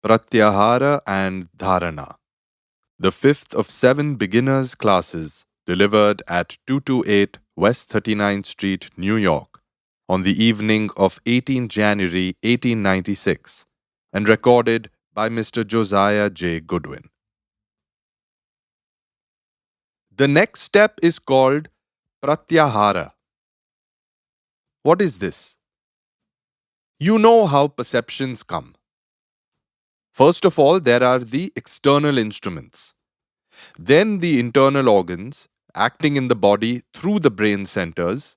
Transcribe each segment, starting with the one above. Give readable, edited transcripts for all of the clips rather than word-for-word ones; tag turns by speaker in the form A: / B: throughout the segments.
A: Pratyahara and Dharana, the fifth of 7 beginners classes delivered at 228 West 39th Street, New York, on the evening of 18 January 1896, and recorded by Mr. Josiah J Goodwin. The next step is called Pratyahara. What is this? You know how perceptions come. First of all, there are the external instruments. Then the internal organs acting in the body through the brain centers,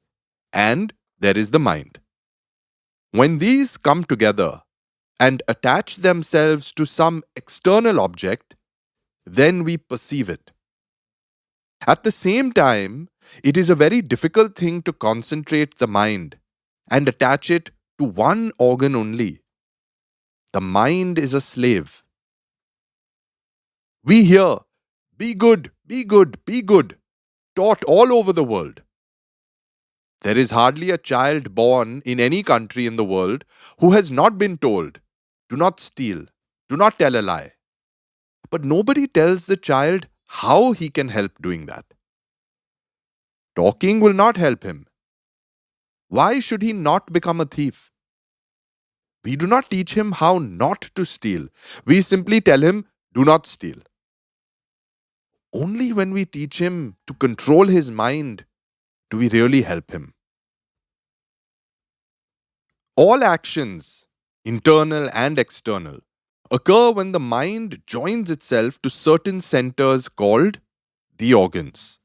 A: and there is the mind. When these come together and attach themselves to some external object, then we perceive it. At the same time, it is a very difficult thing to concentrate the mind and attach it to one organ only. The mind is a slave. We hear, be good, be good, be good, taught all over the world. There is hardly a child born in any country in the world who has not been told, do not steal, do not tell a lie. But nobody tells the child how he can help doing that. Talking will not help him. Why should he not become a thief? We do not teach him how not to steal. We simply tell him, do not steal. Only when we teach him to control his mind do we really help him. All actions, internal and external, occur when the mind joins itself to certain centers called the organs.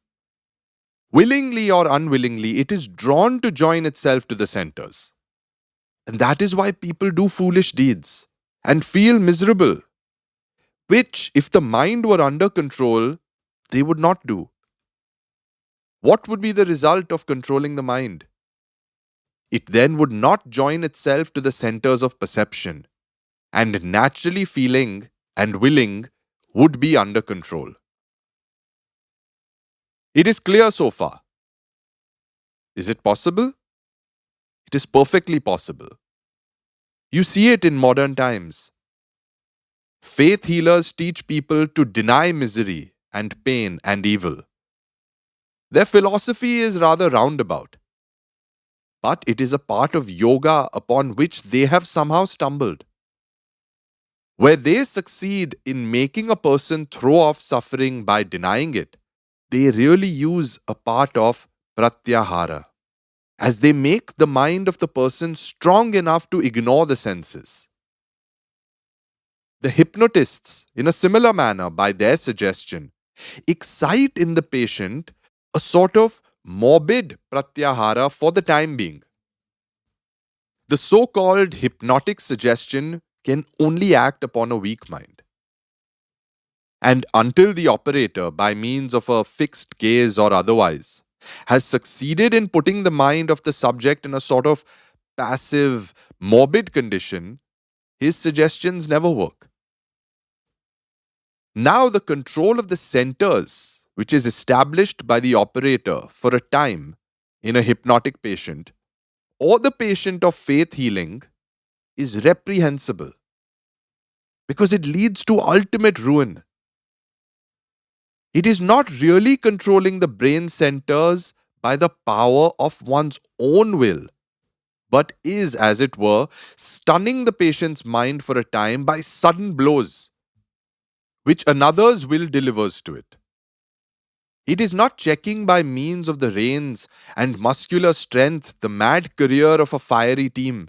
A: Willingly or unwillingly, it is drawn to join itself to the centers. And that is why people do foolish deeds and feel miserable, which, if the mind were under control, they would not do. What would be the result of controlling the mind? It then would not join itself to the centers of perception, and naturally feeling and willing would be under control. It is clear so far. Is it possible? It is perfectly possible. You see it in modern times. Faith healers teach people to deny misery and pain and evil. Their philosophy is rather roundabout, but it is a part of yoga upon which they have somehow stumbled. Where they succeed in making a person throw off suffering by denying it, they really use a part of Pratyahara, as they make the mind of the person strong enough to ignore the senses. The hypnotists, in a similar manner, by their suggestion, excite in the patient a sort of morbid pratyahara for the time being. The so-called hypnotic suggestion can only act upon a weak mind. And until the operator, by means of a fixed gaze or otherwise, has succeeded in putting the mind of the subject in a sort of passive, morbid condition, his suggestions never work. Now the control of the centers, which is established by the operator for a time in a hypnotic patient, or the patient of faith healing, is reprehensible because it leads to ultimate ruin. It is not really controlling the brain centers by the power of one's own will, but is, as it were, stunning the patient's mind for a time by sudden blows, which another's will delivers to it. It is not checking by means of the reins and muscular strength the mad career of a fiery team,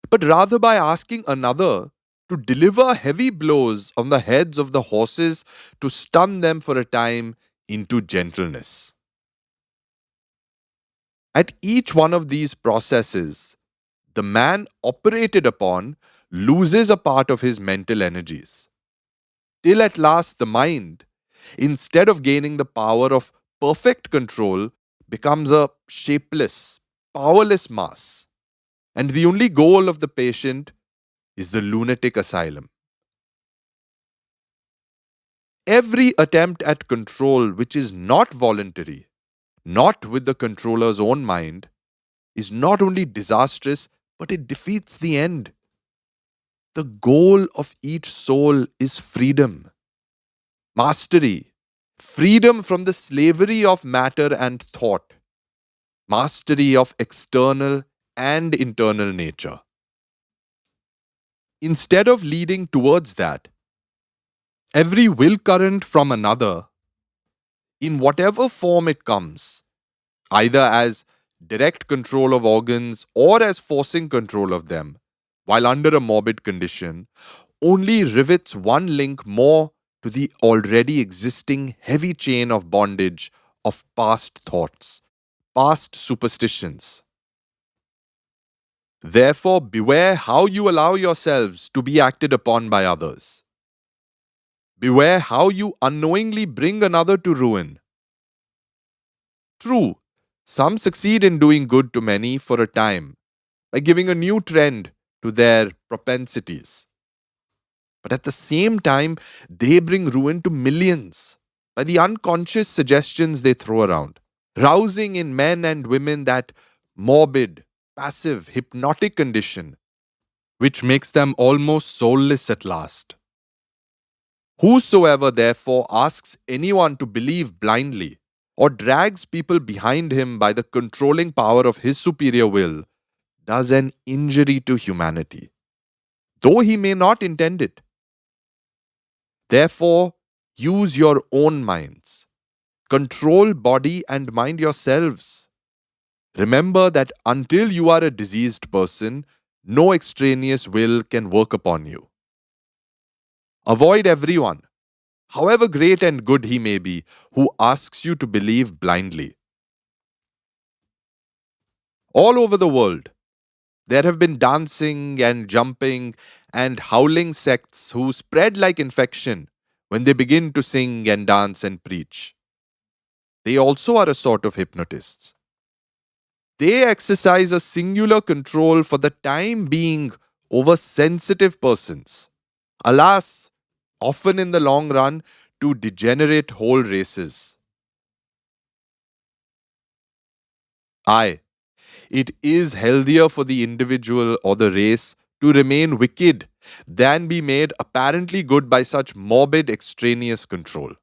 A: but rather by asking another to deliver heavy blows on the heads of the horses to stun them for a time into gentleness. At each one of these processes, the man operated upon loses a part of his mental energies, till at last the mind, instead of gaining the power of perfect control, becomes a shapeless, powerless mass, and the only goal of the patient is the lunatic asylum. Every attempt at control which is not voluntary, not with the controller's own mind, is not only disastrous, but it defeats the end. The goal of each soul is freedom, mastery, freedom from the slavery of matter and thought, mastery of external and internal nature. Instead of leading towards that, every will current from another, in whatever form it comes, either as direct control of organs or as forcing control of them, while under a morbid condition, only rivets one link more to the already existing heavy chain of bondage of past thoughts, past superstitions. Therefore, beware how you allow yourselves to be acted upon by others. Beware how you unknowingly bring another to ruin. True, some succeed in doing good to many for a time by giving a new trend to their propensities. But at the same time, they bring ruin to millions by the unconscious suggestions they throw around, rousing in men and women that morbid, passive, hypnotic condition which makes them almost soulless at last. Whosoever therefore asks anyone to believe blindly or drags people behind him by the controlling power of his superior will does an injury to humanity, though he may not intend it. Therefore, use your own minds. Control body and mind yourselves. Remember that until you are a diseased person, no extraneous will can work upon you. Avoid everyone, however great and good he may be, who asks you to believe blindly. All over the world, there have been dancing and jumping and howling sects who spread like infection when they begin to sing and dance and preach. They also are a sort of hypnotists. They exercise a singular control for the time being over sensitive persons. Alas, often in the long run, to degenerate whole races. Aye, it is healthier for the individual or the race to remain wicked than be made apparently good by such morbid extraneous control.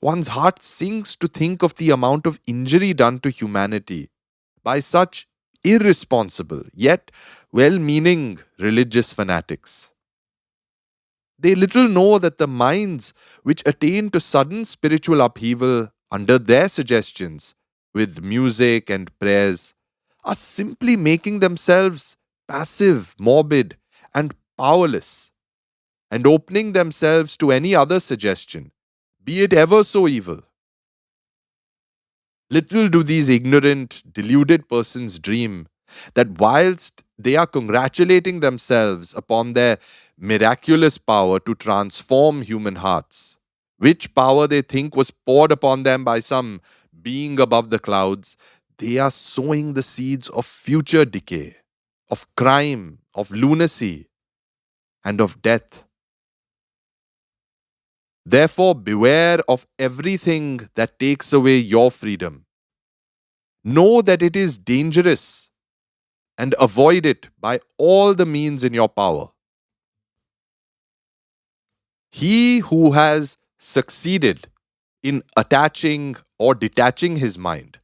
A: One's heart sinks to think of the amount of injury done to humanity by such irresponsible yet well meaning religious fanatics. They little know that the minds which attain to sudden spiritual upheaval under their suggestions with music and prayers are simply making themselves passive, morbid, and powerless, and opening themselves to any other suggestion, be it ever so evil. Little do these ignorant, deluded persons dream that whilst they are congratulating themselves upon their miraculous power to transform human hearts, which power they think was poured upon them by some being above the clouds, they are sowing the seeds of future decay, of crime, of lunacy, and of death. Therefore, beware of everything that takes away your freedom. Know that it is dangerous and avoid it by all the means in your power. He who has succeeded in attaching or detaching his mind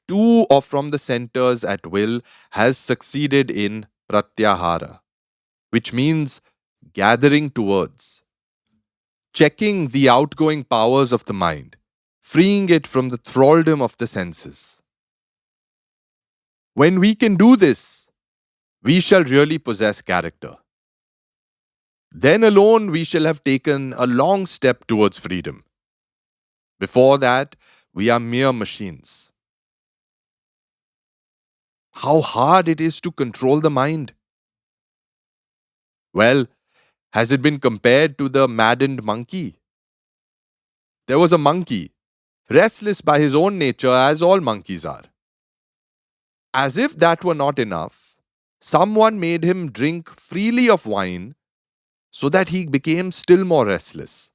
A: to or from the centers at will has succeeded in Pratyahara, which means gathering towards, checking the outgoing powers of the mind, freeing it from the thraldom of the senses. When we can do this, we shall really possess character. Then alone we shall have taken a long step towards freedom. Before that, we are mere machines. How hard it is to control the mind. Well, has it been compared to the maddened monkey? There was a monkey, restless by his own nature as all monkeys are. As if that were not enough, someone made him drink freely of wine so that he became still more restless.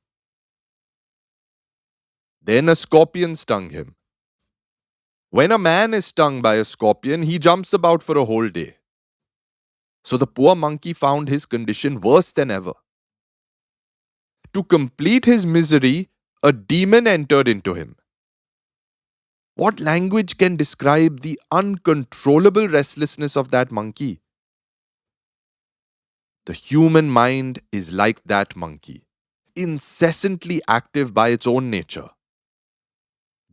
A: Then a scorpion stung him. When a man is stung by a scorpion, he jumps about for a whole day. So the poor monkey found his condition worse than ever. To complete his misery, a demon entered into him. What language can describe the uncontrollable restlessness of that monkey? The human mind is like that monkey, incessantly active by its own nature.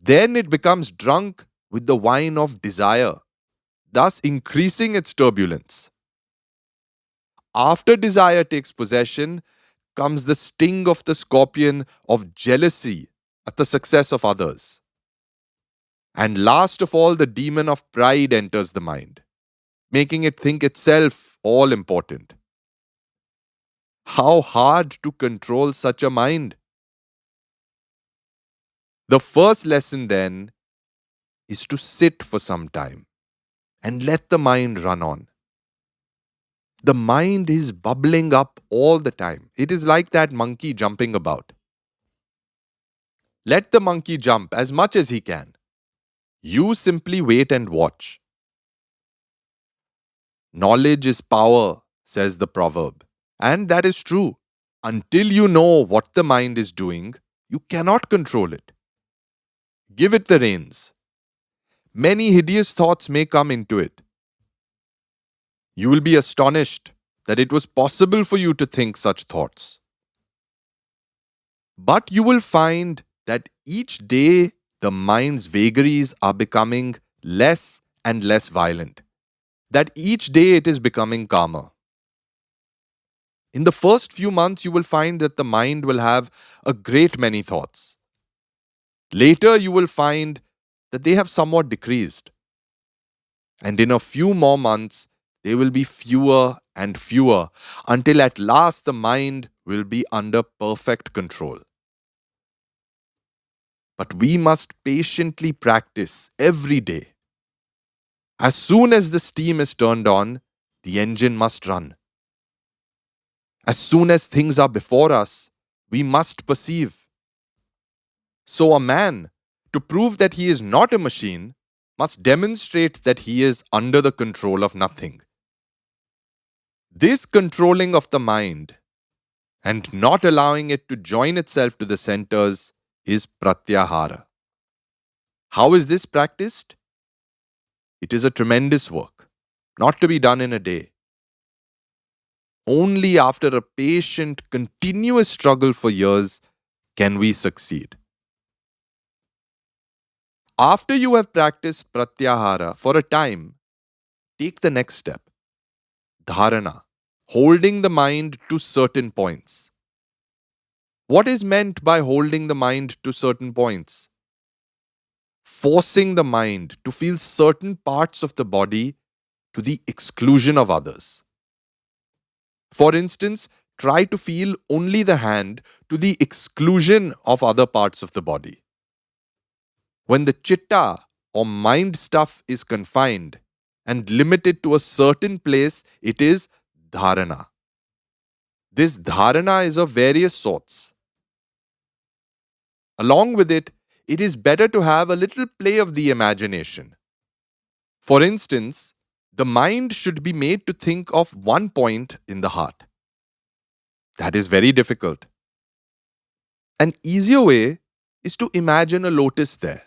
A: Then it becomes drunk with the wine of desire, thus increasing its turbulence. After desire takes possession, comes the sting of the scorpion of jealousy at the success of others. And last of all, the demon of pride enters the mind, making it think itself all important. How hard to control such a mind? The first lesson then is to sit for some time and let the mind run on. The mind is bubbling up all the time. It is like that monkey jumping about. Let the monkey jump as much as he can. You simply wait and watch. Knowledge is power, says the proverb. And that is true. Until you know what the mind is doing, you cannot control it. Give it the reins. Many hideous thoughts may come into it. You will be astonished that it was possible for you to think such thoughts. But you will find that each day the mind's vagaries are becoming less and less violent. That each day it is becoming calmer. In the first few months, you will find that the mind will have a great many thoughts. Later, you will find that they have somewhat decreased. And in a few more months, they will be fewer and fewer until at last the mind will be under perfect control. But we must patiently practice every day. As soon as the steam is turned on, the engine must run. As soon as things are before us, we must perceive. So a man, to prove that he is not a machine, must demonstrate that he is under the control of nothing. This controlling of the mind and not allowing it to join itself to the centers is Pratyahara. How is this practiced? It is a tremendous work, not to be done in a day. Only after a patient, continuous struggle for years can we succeed. After you have practiced Pratyahara for a time, take the next step, Dharana, holding the mind to certain points. What is meant by holding the mind to certain points? Forcing the mind to feel certain parts of the body to the exclusion of others. For instance, try to feel only the hand to the exclusion of other parts of the body. When the chitta or mind stuff is confined and limited to a certain place, it is dharana. This dharana is of various sorts. Along with it, it is better to have a little play of the imagination. For instance, the mind should be made to think of one point in the heart. That is very difficult. An easier way is to imagine a lotus there.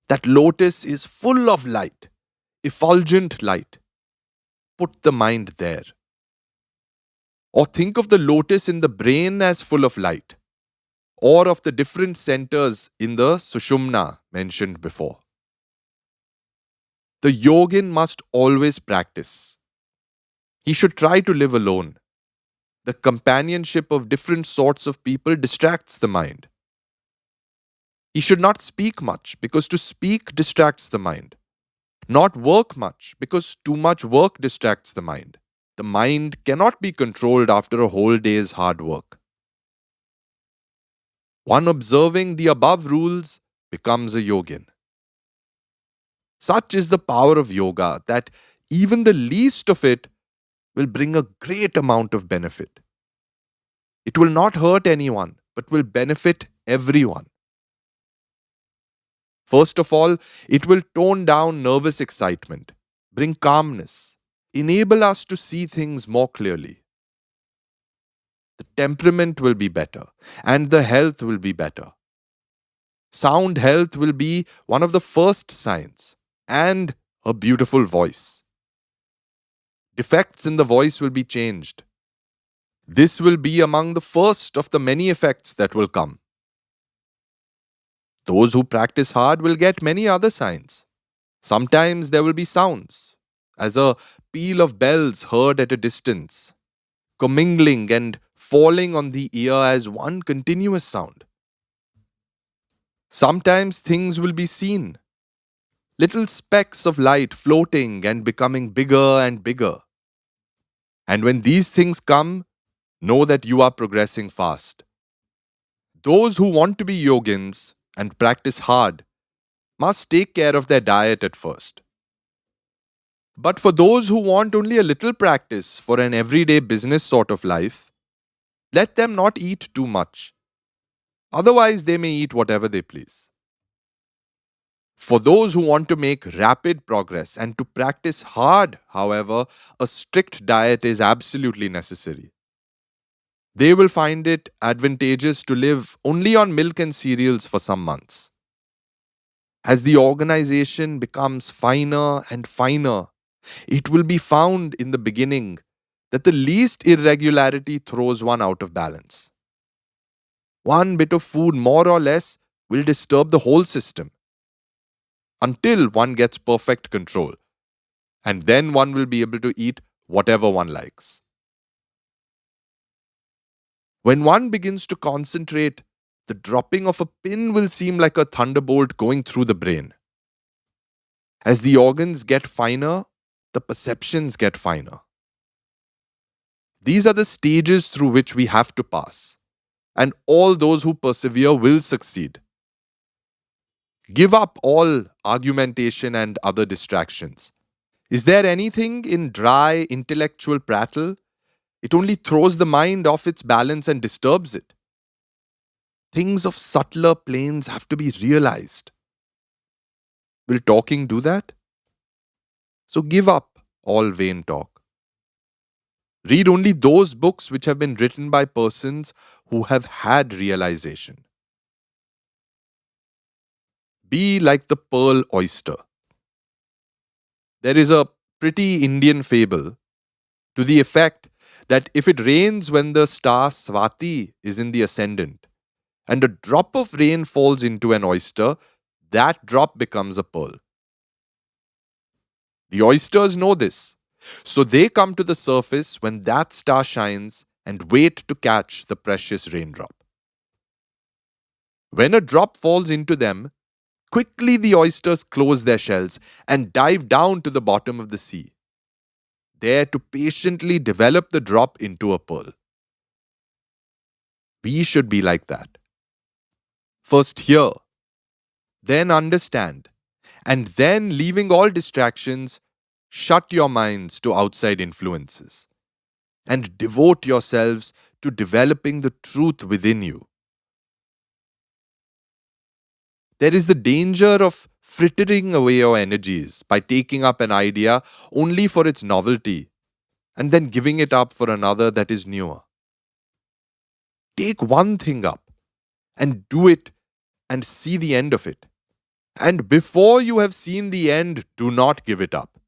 A: That lotus is full of light, effulgent light. Put the mind there. Or think of the lotus in the brain as full of light, or of the different centers in the Sushumna mentioned before. The yogin must always practice. He should try to live alone. The companionship of different sorts of people distracts the mind. He should not speak much, because to speak distracts the mind. Not work much, because too much work distracts the mind. The mind cannot be controlled after a whole day's hard work. One observing the above rules becomes a yogin. Such is the power of yoga that even the least of it will bring a great amount of benefit. It will not hurt anyone, but will benefit everyone. First of all, it will tone down nervous excitement, bring calmness, enable us to see things more clearly. The temperament will be better and the health will be better. Sound health will be one of the first signs, and a beautiful voice. Defects in the voice will be changed. This will be among the first of the many effects that will come. Those who practice hard will get many other signs. Sometimes there will be sounds, as a peal of bells heard at a distance, commingling and falling on the ear as one continuous sound. Sometimes things will be seen, little specks of light floating and becoming bigger and bigger. And when these things come, know that you are progressing fast. Those who want to be yogins and practice hard must take care of their diet at first. But for those who want only a little practice for an everyday business sort of life, let them not eat too much. Otherwise, they may eat whatever they please. For those who want to make rapid progress and to practice hard, however, a strict diet is absolutely necessary. They will find it advantageous to live only on milk and cereals for some months. As the organization becomes finer and finer, it will be found in the beginning that the least irregularity throws one out of balance. One bit of food, more or less, will disturb the whole system until one gets perfect control, and then one will be able to eat whatever one likes. When one begins to concentrate, the dropping of a pin will seem like a thunderbolt going through the brain. As the organs get finer, the perceptions get finer. These are the stages through which we have to pass, and all those who persevere will succeed. Give up all argumentation and other distractions. Is there anything in dry intellectual prattle? It only throws the mind off its balance and disturbs it. Things of subtler planes have to be realized. Will talking do that? So give up all vain talk. Read only those books which have been written by persons who have had realization. Be like the pearl oyster. There is a pretty Indian fable to the effect that if it rains when the star Swati is in the ascendant, and a drop of rain falls into an oyster, that drop becomes a pearl. The oysters know this, so they come to the surface when that star shines and wait to catch the precious raindrop. When a drop falls into them, quickly the oysters close their shells and dive down to the bottom of the sea, there to patiently develop the drop into a pearl. We should be like that. First hear, then understand, and then, leaving all distractions, shut your minds to outside influences and devote yourselves to developing the truth within you. There is the danger of frittering away your energies by taking up an idea only for its novelty and then giving it up for another that is newer. Take one thing up and do it and see the end of it. And before you have seen the end, do not give it up.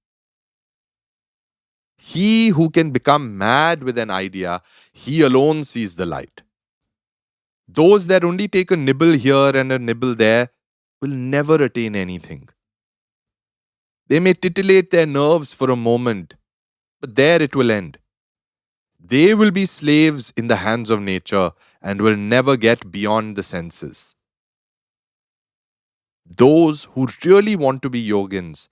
A: He who can become mad with an idea, he alone sees the light. Those that only take a nibble here and a nibble there will never attain anything. They may titillate their nerves for a moment, but there it will end. They will be slaves in the hands of nature and will never get beyond the senses. Those who really want to be yogins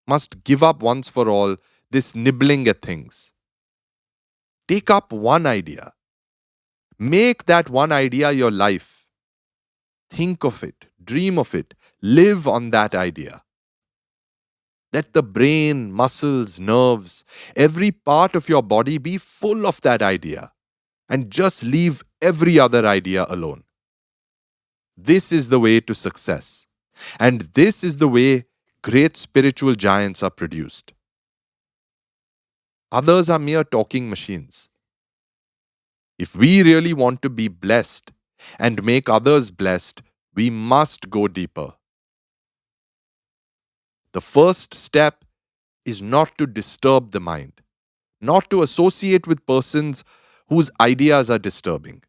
A: must give up once for all this nibbling at things. Take up one idea. Make that one idea your life. Think of it, dream of it, live on that idea. Let the brain, muscles, nerves, every part of your body be full of that idea, and just leave every other idea alone. This is the way to success, and this is the way great spiritual giants are produced. Others are mere talking machines. If we really want to be blessed and make others blessed, we must go deeper. The first step is not to disturb the mind, not to associate with persons whose ideas are disturbing.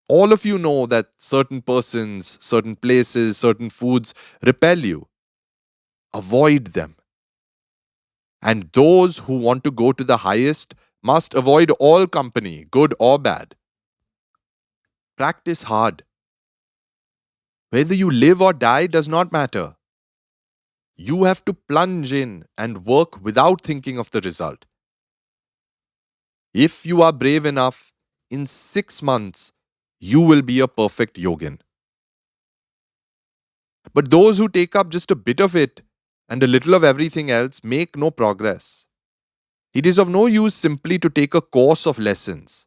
A: All of you know that certain persons, certain places, certain foods repel you. Avoid them. And those who want to go to the highest must avoid all company, good or bad. Practice hard. Whether you live or die does not matter. You have to plunge in and work without thinking of the result. If you are brave enough, in 6 months, you will be a perfect yogin. But those who take up just a bit of it and a little of everything else make no progress. It is of no use simply to take a course of lessons.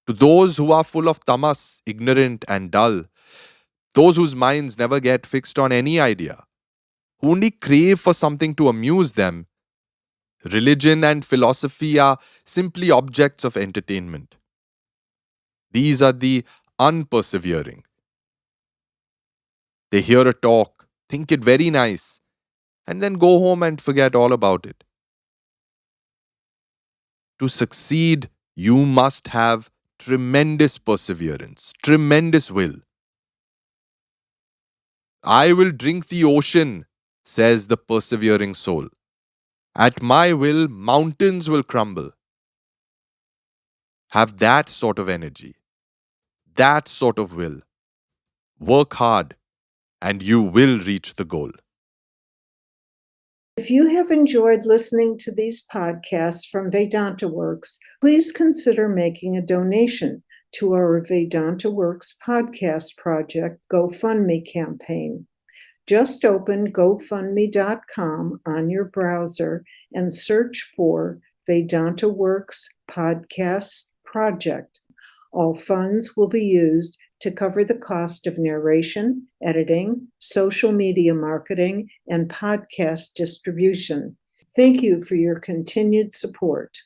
A: To those who are full of tamas, ignorant and dull, those whose minds never get fixed on any idea, who only crave for something to amuse them, religion and philosophy are simply objects of entertainment. These are the unpersevering. They hear a talk, think it very nice, and then go home and forget all about it. To succeed, you must have tremendous perseverance, tremendous will. I will drink the ocean, says the persevering soul. At my will, mountains will crumble. Have that sort of energy, that sort of will. Work hard, and you will reach the goal.
B: If you have enjoyed listening to these podcasts from Vedanta Works, please consider making a donation to our Vedanta Works podcast project GoFundMe campaign. Just open GoFundMe.com on your browser and search for Vedanta Works Podcast Project. All funds will be used to cover the cost of narration, editing, social media marketing, and podcast distribution. Thank you for your continued support.